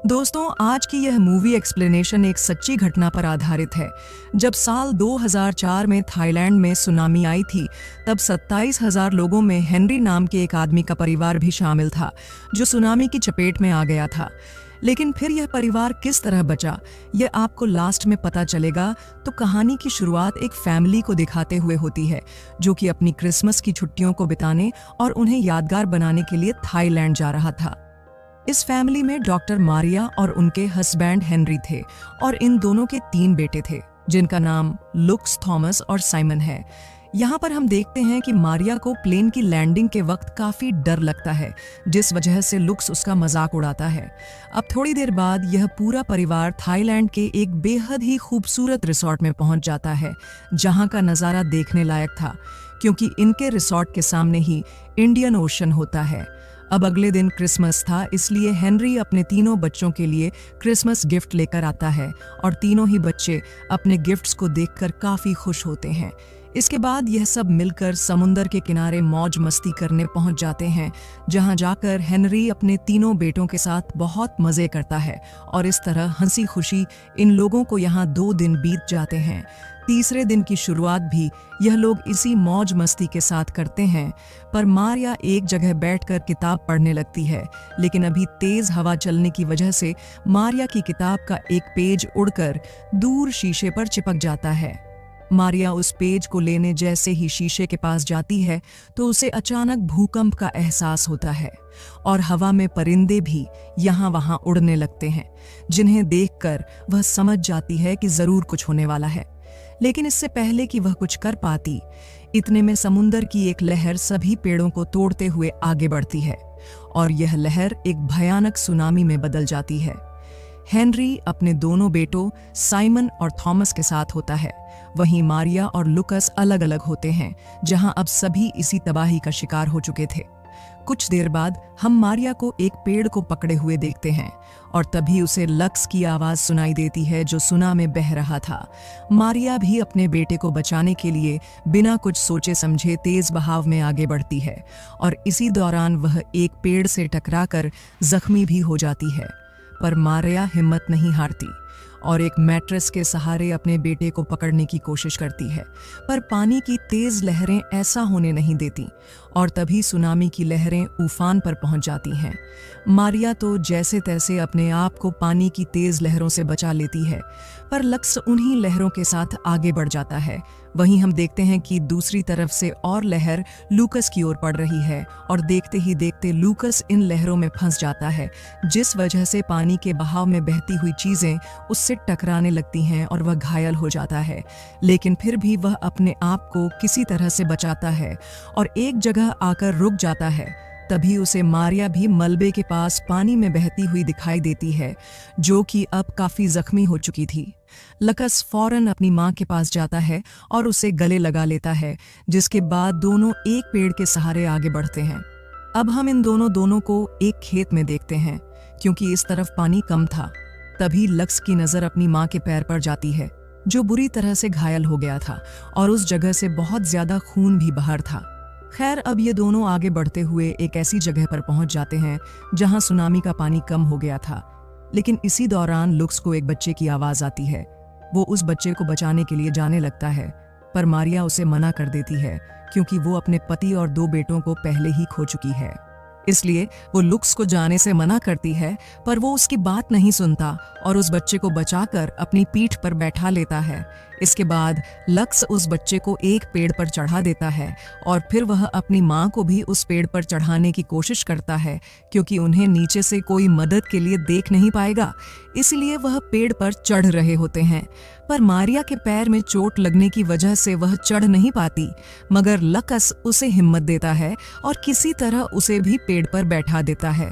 दोस्तों, आज की यह मूवी एक्सप्लेनेशन एक सच्ची घटना पर आधारित है। जब साल 2004 में थाईलैंड में सुनामी आई थी, तब 27,000 लोगों में हेनरी नाम के एक आदमी का परिवार भी शामिल था, जो सुनामी की चपेट में आ गया था। लेकिन फिर यह परिवार किस तरह बचा, यह आपको लास्ट में पता चलेगा। तो कहानी की शुरुआत एक फैमिली को दिखाते हुए होती है, जो कि अपनी क्रिसमस की छुट्टियों को बिताने और उन्हें यादगार बनाने के लिए थाईलैंड जा रहा था। इस फैमिली में डॉक्टर मारिया और उनके हस्बैंड हेनरी थे, और इन दोनों के 3 बेटे थे, जिनका नाम लुक्स, थॉमस और साइमन है। यहाँ पर हम देखते हैं कि मारिया को प्लेन की लैंडिंग के वक्त काफी डर लगता है, जिस वजह से लुक्स उसका मजाक उड़ाता है। अब थोड़ी देर बाद यह पूरा परिवार थाईलैंड के एक बेहद ही खूबसूरत रिसोर्ट में पहुंच जाता है, जहां का नजारा देखने लायक था, क्योंकि इनके रिसोर्ट के सामने ही इंडियन ओशन होता है। अब अगले दिन क्रिसमस था, इसलिए हेनरी अपने तीनों बच्चों के लिए क्रिसमस गिफ्ट लेकर आता है, और तीनों ही बच्चे अपने गिफ्ट्स को देखकर काफी खुश होते हैं। इसके बाद यह सब मिलकर समुंदर के किनारे मौज मस्ती करने पहुंच जाते हैं, जहां जाकर हेनरी अपने तीनों बेटों के साथ बहुत मजे करता है, और इस तरह हंसी खुशी इन लोगों को यहाँ 2 दिन बीत जाते हैं। तीसरे दिन की शुरुआत भी यह लोग इसी मौज मस्ती के साथ करते हैं, पर मारिया एक जगह बैठकर किताब पढ़ने लगती है। लेकिन अभी तेज हवा चलने की वजह से मारिया की किताब का एक पेज उड़कर दूर शीशे पर चिपक जाता है। मारिया उस पेज को लेने जैसे ही शीशे के पास जाती है, तो उसे अचानक भूकंप का एहसास होता है, और हवा में परिंदे भी यहाँ वहाँ उड़ने लगते हैं, जिन्हें देखकर वह समझ जाती है कि जरूर कुछ होने वाला है। लेकिन इससे पहले कि वह कुछ कर पाती, इतने में समुंदर की एक लहर सभी पेड़ों को तोड़ते हुए आगे बढ़ती है, और यह लहर एक भयानक सुनामी में बदल जाती है। हेनरी अपने दोनों बेटों साइमन और थॉमस के साथ होता है, वहीं मारिया और लुकस अलग अलग होते हैं, जहां अब सभी इसी तबाही का शिकार हो चुके थे। कुछ देर बाद हम मारिया को एक पेड़ को पकड़े हुए देखते हैं, और तभी उसे लक्स की आवाज सुनाई देती है, जो सुना में बह रहा था। मारिया भी अपने बेटे को बचाने के लिए बिना कुछ सोचे समझे तेज बहाव में आगे बढ़ती है, और इसी दौरान वह एक पेड़ से टकराकर जख्मी भी हो जाती है। पर मारिया हिम्मत नहीं हारती, और एक मैट्रेस के सहारे अपने बेटे को पकड़ने की कोशिश करती है, पर पानी की तेज लहरें ऐसा होने नहीं देती, और तभी सुनामी की लहरें उफान पर पहुंच जाती हैं। मारिया तो जैसे तैसे अपने आप को पानी की तेज लहरों से बचा लेती है, पर लक्स उन्हीं लहरों के साथ आगे बढ़ जाता है। वहीं हम देखते हैं कि दूसरी तरफ से और लहर लूकस की ओर पड़ रही है, और देखते ही देखते लूकस इन लहरों में फंस जाता है, जिस वजह से पानी के बहाव में बहती हुई चीजें उससे टकराने लगती हैं, और वह घायल हो जाता है। लेकिन फिर भी वह अपने आप को किसी तरह से बचाता है, और एक जगह आकर रुक जाता है। तभी उसे मारिया भी मलबे के पास पानी में बहती हुई दिखाई देती है, जो कि अब काफी जख्मी हो चुकी थी। लकस फौरन अपनी मां के पास जाता है और उसे गले लगा लेता है, जिसके बाद दोनों एक पेड़ के सहारे आगे बढ़ते हैं। अब हम इन दोनों को एक खेत में देखते हैं, क्योंकि इस तरफ पानी कम था। तभी लक्स की नजर अपनी मां के पैर पर जाती है, जो बुरी तरह से घायल हो गया था, और उस जगह से बहुत ज्यादा खून भी बाहर था। खैर, अब ये दोनों आगे बढ़ते हुए एक ऐसी जगह पर पहुंच जाते हैं जहां सुनामी का पानी कम हो गया था। लेकिन इसी दौरान लुक्स को एक बच्चे की आवाज आती है। वो उस बच्चे को बचाने के लिए जाने लगता है, पर मारिया उसे मना कर देती है, क्योंकि वो अपने पति और 2 बेटों को पहले ही खो चुकी है। इसलिए वो लुक्स को जाने से मना करती है, पर वो उसकी बात नहीं सुनता और उस बच्चे को बचाकर अपनी पीठ पर बैठा लेता है। इसके बाद लक्स उस बच्चे को एक पेड़ पर चढ़ा देता है, और फिर वह अपनी मां को भी उस पेड़ पर चढ़ाने की कोशिश करता है, क्योंकि उन्हें नीचे से कोई मदद के लिए देख नहीं पाएगा, इसलिए वह पेड़ पर चढ़ रहे होते हैं। पर मारिया के पैर में चोट लगने की वजह से वह चढ़ नहीं पाती, मगर लकस उसे हिम्मत देता है और किसी तरह उसे भी पेड़ पर बैठा देता है।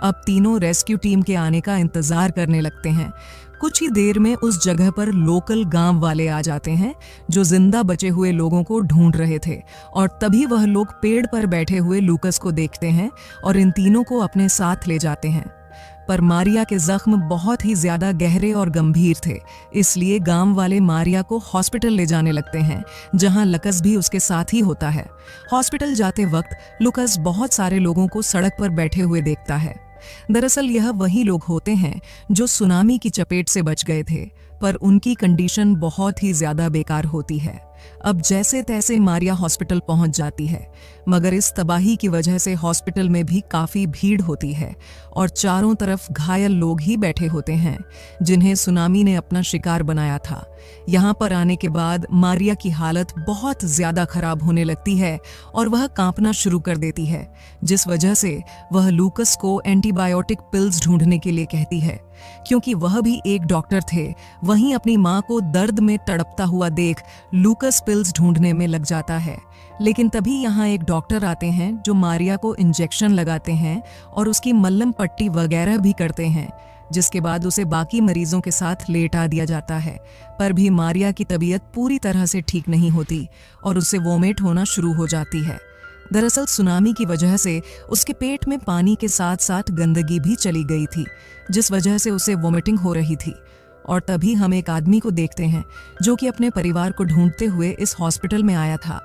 अब तीनों रेस्क्यू टीम के आने का इंतजार करने लगते हैं। कुछ ही देर में उस जगह पर लोकल गांव वाले आ जाते हैं, जो जिंदा बचे हुए लोगों को ढूंढ रहे थे, और तभी वह लोग पेड़ पर बैठे हुए लूकस को देखते हैं और इन तीनों को अपने साथ ले जाते हैं। पर मारिया के जख्म बहुत ही ज्यादा गहरे और गंभीर थे, इसलिए गांव वाले मारिया को हॉस्पिटल ले जाने लगते हैं, जहां लकस भी उसके साथ ही होता है। हॉस्पिटल जाते वक्त लुकस बहुत सारे लोगों को सड़क पर बैठे हुए देखता है। दरअसल यह वही लोग होते हैं जो सुनामी की चपेट से बच गए थे, पर उनकी कंडीशन बहुत ही ज्यादा बेकार होती है। अब जैसे तैसे मारिया हॉस्पिटल पहुंच जाती है, मगर इस तबाही की वजह से हॉस्पिटल में भी काफी भीड़ होती है और चारों तरफ घायल लोग ही बैठे होते हैं जिन्हें सुनामी ने अपना शिकार बनाया था। यहाँ पर आने के बाद मारिया की हालत बहुत ज्यादा खराब होने लगती है और वह कांपना शुरू कर देती है, जिस वजह से वह लूकस को एंटीबायोटिक पिल्स ढूंढने के लिए कहती है। क्योंकि वह भी एक डॉक्टर थे, वहीं अपनी मां को दर्द में तड़पता हुआ देख लूकस पिल्स ढूंढने में लग जाता है। लेकिन तभी यहाँ एक डॉक्टर आते हैं जो मारिया को इंजेक्शन लगाते हैं और उसकी मल्लम पट्टी वगैरह भी करते हैं, जिसके बाद उसे बाकी मरीजों के साथ लेटा दिया जाता है। पर भी मारिया की तबीयत पूरी तरह से ठीक नहीं होती और उसे वोमिट होना शुरू हो जाती है। दरअसल सुनामी की वजह से उसके पेट में पानी के साथ साथ गंदगी भी चली गई थी, जिस वजह से उसे वोमिटिंग हो रही थी। और तभी हम एक आदमी को देखते हैं जो कि अपने परिवार को ढूंढते हुए इस हॉस्पिटल में आया था।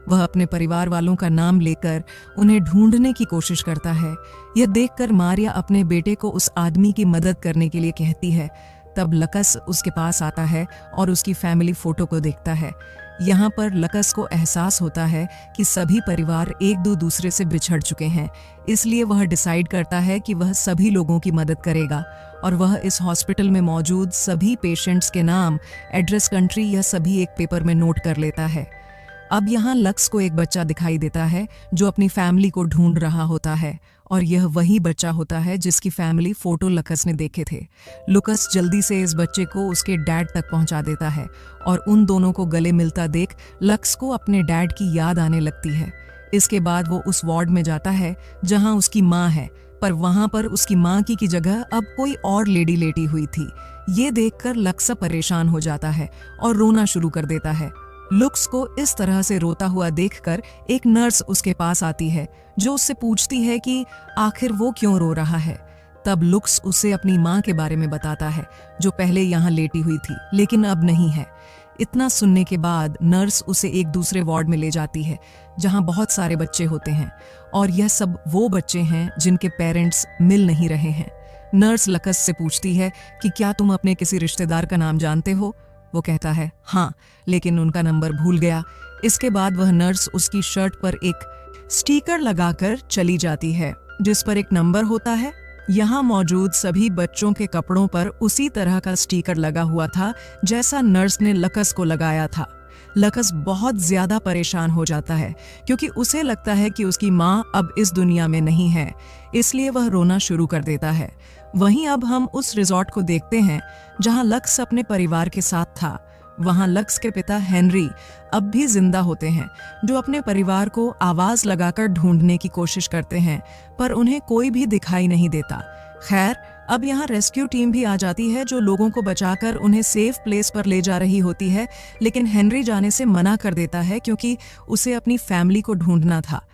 वह अपने परिवार वालों का नाम लेकर उन्हें ढूंढने की कोशिश करता है। यह देखकर मारिया अपने बेटे को उस आदमी की मदद करने के लिए कहती है। तब लकस उसके पास आता है और उसकी फैमिली फोटो को देखता है। यहाँ पर लकस को एहसास होता है कि सभी परिवार एक दूसरे से बिछड़ चुके हैं, इसलिए वह डिसाइड करता है कि वह सभी लोगों की मदद करेगा और वह इस हॉस्पिटल में मौजूद सभी पेशेंट्स के नाम, एड्रेस, कंट्री यह सभी एक पेपर में नोट कर लेता है। अब यहाँ लक्स को एक बच्चा दिखाई देता है जो अपनी फैमिली को ढूंढ रहा होता है और यह वही बच्चा होता है जिसकी फैमिली फोटो लकस ने देखे थे। लुकस जल्दी से इस बच्चे को उसके डैड तक पहुंचा देता है और उन दोनों को गले मिलता देख लक्स को अपने डैड की याद आने लगती है। इसके बाद वो उस वार्ड में जाता है जहां उसकी माँ है, पर वहां पर उसकी माँ की जगह अब कोई और लेडी लेटी हुई थी। ये देखकर लक्स परेशान हो जाता है और रोना शुरू कर देता है। लुक्स को इस तरह से रोता हुआ देखकर एक नर्स उसके पास आती है जो उससे पूछती है कि आखिर वो क्यों रो रहा है। तब लुक्स उसे अपनी माँ के बारे में बताता है जो पहले यहाँ लेटी हुई थी लेकिन अब नहीं है। इतना सुनने के बाद नर्स उसे एक दूसरे वार्ड में ले जाती है जहाँ बहुत सारे बच्चे होते हैं और यह सब वो बच्चे हैं जिनके पेरेंट्स मिल नहीं रहे हैं। नर्स लकस से पूछती है कि क्या तुम अपने किसी रिश्तेदार का नाम जानते हो। वो कहता है हाँ, लेकिन उनका नंबर भूल गया। इसके बाद वह नर्स उसकी शर्ट पर एक स्टिकर लगाकर चली जाती है जिस पर एक नंबर होता है। यहाँ मौजूद सभी बच्चों के कपड़ों पर उसी तरह का स्टिकर लगा हुआ था जैसा नर्स ने लकस को लगाया था। लकस बहुत ज्यादा परेशान हो जाता है क्योंकि उसे लगता है कि उसकी माँ अब इस दुनिया में नहीं है, इसलिए वह रोना शुरू कर देता है। वहीं अब हम उस रिजॉर्ट को देखते हैं जहां लक्स अपने परिवार के साथ था। वहां लक्स के पिता हेनरी अब भी जिंदा होते हैं जो अपने परिवार को आवाज लगाकर ढूंढने की कोशिश करते हैं, पर उन्हें कोई भी दिखाई नहीं देता। खैर, अब यहाँ रेस्क्यू टीम भी आ जाती है जो लोगों को बचाकर उन्हें सेफ प्लेस पर ले जा रही होती है, लेकिन हेनरी जाने से मना कर देता है क्योंकि उसे अपनी फैमिली को ढूंढना था।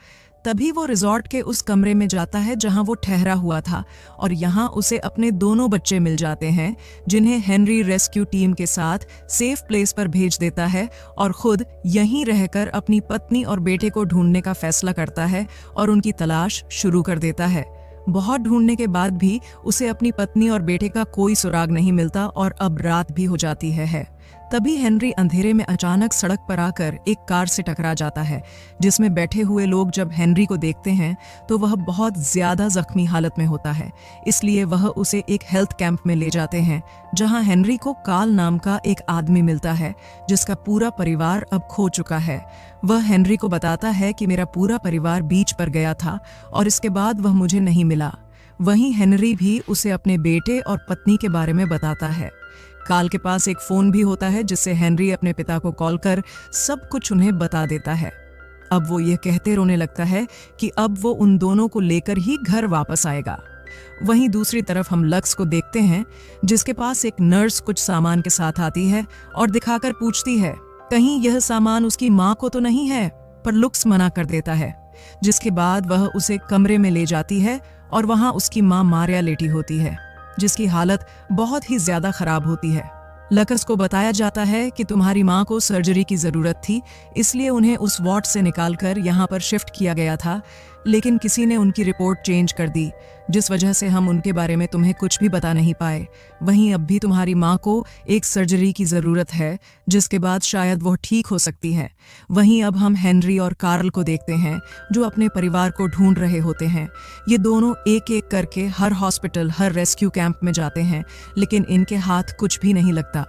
तभी वो रिजॉर्ट के उस कमरे में जाता है जहां वो ठहरा हुआ था और यहाँ उसे अपने दोनों बच्चे मिल जाते हैं जिन्हें हेनरी रेस्क्यू टीम के साथ सेफ प्लेस पर भेज देता है और खुद यहीं रहकर अपनी पत्नी और बेटे को ढूंढने का फैसला करता है और उनकी तलाश शुरू कर देता है। बहुत ढूंढने के बाद भी उसे अपनी पत्नी और बेटे का कोई सुराग नहीं मिलता और अब रात भी हो जाती है। तभी हेनरी अंधेरे में अचानक सड़क पर आकर एक कार से टकरा जाता है जिसमें बैठे हुए लोग जब हेनरी को देखते हैं तो वह बहुत ज्यादा जख्मी हालत में होता है, इसलिए वह उसे एक हेल्थ कैंप में ले जाते हैं जहां हेनरी को काल नाम का एक आदमी मिलता है जिसका पूरा परिवार अब खो चुका है। वह हेनरी को बताता है कि मेरा पूरा परिवार बीच पर गया था और इसके बाद वह मुझे नहीं मिला। वहीं हेनरी भी उसे अपने बेटे और पत्नी के बारे में बताता है। काल के पास एक फोन भी होता है जिससे हेनरी अपने पिता को कॉल कर सब कुछ उन्हें बता देता है। अब वो ये कहते रोने लगता है कि अब वो उन दोनों को लेकर ही घर वापस आएगा। वहीं दूसरी तरफ हम लक्स को देखते हैं जिसके पास एक नर्स कुछ सामान के साथ आती है और दिखाकर पूछती है कहीं यह सामान उसकी माँ को तो नहीं है, पर लुक्स मना कर देता है, जिसके बाद वह उसे कमरे में ले जाती है और वहां उसकी माँ मारिया लेटी होती है जिसकी हालत बहुत ही ज्यादा खराब होती है। लकस को बताया जाता है कि तुम्हारी माँ को सर्जरी की जरूरत थी, इसलिए उन्हें उस वार्ड से निकालकर यहाँ पर शिफ्ट किया गया था, लेकिन किसी ने उनकी रिपोर्ट चेंज कर दी, जिस वजह से हम उनके बारे में तुम्हें कुछ भी बता नहीं पाए। वहीं अब भी तुम्हारी माँ को एक सर्जरी की ज़रूरत है, जिसके बाद शायद वो ठीक हो सकती है। वहीं अब हम हेनरी और कार्ल को देखते हैं, जो अपने परिवार को ढूंढ रहे होते हैं। ये दोनों एक एक करके हर हॉस्पिटल, हर रेस्क्यू कैंप में जाते हैं, लेकिन इनके हाथ कुछ भी नहीं लगता।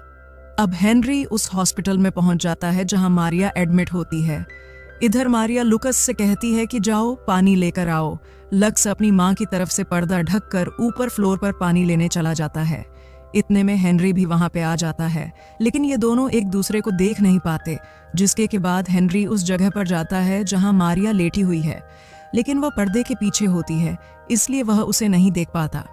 अब हेनरी उस हॉस्पिटल में पहुंच जाता है जहां मारिया एडमिट होती है। इधर मारिया लुकस से कहती है कि जाओ पानी लेकर आओ। लक्स अपनी मां की तरफ से पर्दा ढककर ऊपर फ्लोर पर पानी लेने चला जाता है। इतने में हेनरी भी वहां पे आ जाता है, लेकिन ये दोनों एक दूसरे को देख नहीं पाते, जिसके के बाद हेनरी उस जगह पर जाता है जहां मारिया लेटी हुई है, लेकिन वह पर्दे के पीछे होती है, इसलिए वह उसे नहीं देख पाता।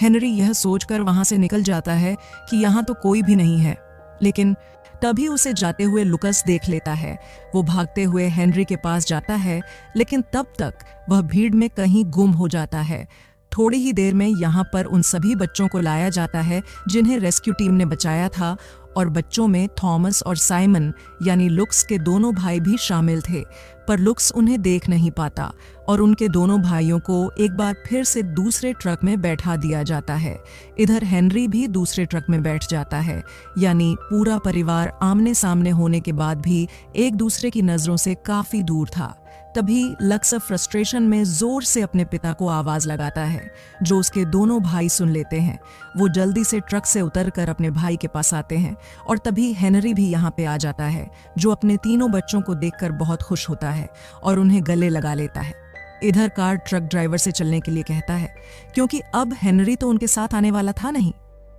हेनरी यह सोचकर वहां से निकल जाता है कि यहाँ तो कोई भी नहीं है, लेकिन तभी उसे जाते हुए लुकस देख लेता है। वो भागते हुए हेनरी के पास जाता है, लेकिन तब तक वह भीड़ में कहीं गुम हो जाता है। थोड़ी ही देर में यहाँ पर उन सभी बच्चों को लाया जाता है जिन्हें रेस्क्यू टीम ने बचाया था, और बच्चों में थॉमस और साइमन यानी लुक्स के दोनों भाई भी शामिल थे। पर लुक्स उन्हें देख नहीं पाता और उनके दोनों भाइयों को एक बार फिर से दूसरे ट्रक में बैठा दिया जाता है। इधर हेनरी भी दूसरे ट्रक में बैठ जाता है, यानी पूरा परिवार आमने सामने होने के बाद भी एक दूसरे की नजरों से काफी दूर था। तभी लक्स फ्रस्ट्रेशन में जोर से अपने पिता को आवाज लगाता है, जो उसके दोनों भाई सुन लेते हैं। वो जल्दी से ट्रक से उतरकर अपने भाई के पास आते हैं, और तभी हेनरी भी यहाँ पे आ जाता है, जो अपने तीनों बच्चों को देखकर बहुत खुश होता है और उन्हें गले लगा लेता है। इधर कार ट्रक ड्राइवर से चलने के लिए कहता है, क्योंकि अब हेनरी तो उनके साथ आने वाला था नहीं।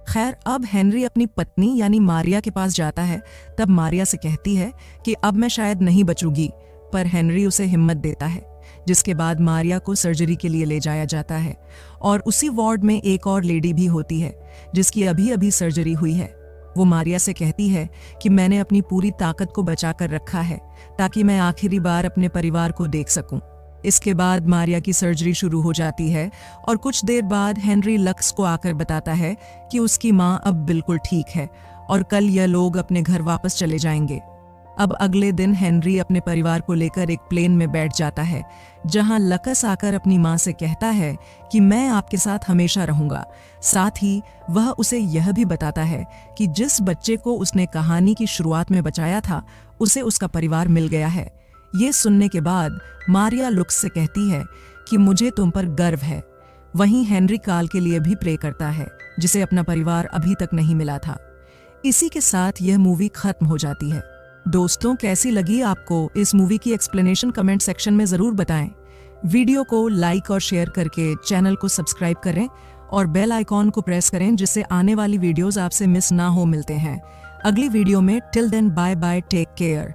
खैर, अब हेनरी अपनी पत्नी यानी मारिया के पास जाता है। तब मारिया से कहती है कि अब मैं शायद नहीं बचूंगी, पर हेनरी उसे हिम्मत देता है, जिसके बाद मारिया को सर्जरी के लिए ले जाया जाता है। और उसी वार्ड में एक और लेडी भी होती है, जिसकी अभी अभी सर्जरी हुई है। वो मारिया से कहती है कि मैंने अपनी पूरी ताकत को बचा कर रखा है, ताकि मैं आखिरी बार अपने परिवार को देख सकूं। इसके बाद मारिया की सर्जरी शुरू हो जाती है, और कुछ देर बाद हेनरी लक्स को आकर बताता है कि उसकी माँ अब बिल्कुल ठीक है और कल यह लोग अपने घर वापस चले जाएंगे। अब अगले दिन हेनरी अपने परिवार को लेकर एक प्लेन में बैठ जाता है, जहां लक्स आकर अपनी मां से कहता है कि मैं आपके साथ हमेशा रहूंगा। साथ ही वह उसे यह भी बताता है कि जिस बच्चे को उसने कहानी की शुरुआत में बचाया था, उसे उसका परिवार मिल गया है। ये सुनने के बाद मारिया लुक्स से कहती है कि मुझे तुम पर गर्व है। वहीं हेनरी कार्ल के लिए भी प्रे करता है, जिसे अपना परिवार अभी तक नहीं मिला था। इसी के साथ यह मूवी खत्म हो जाती है। दोस्तों, कैसी लगी आपको इस मूवी की एक्सप्लेनेशन कमेंट सेक्शन में ज़रूर बताएं। वीडियो को लाइक और शेयर करके चैनल को सब्सक्राइब करें और बेल आइकॉन को प्रेस करें, जिससे आने वाली वीडियोस आपसे मिस ना हो। मिलते हैं अगली वीडियो में। Till then, bye bye, take care.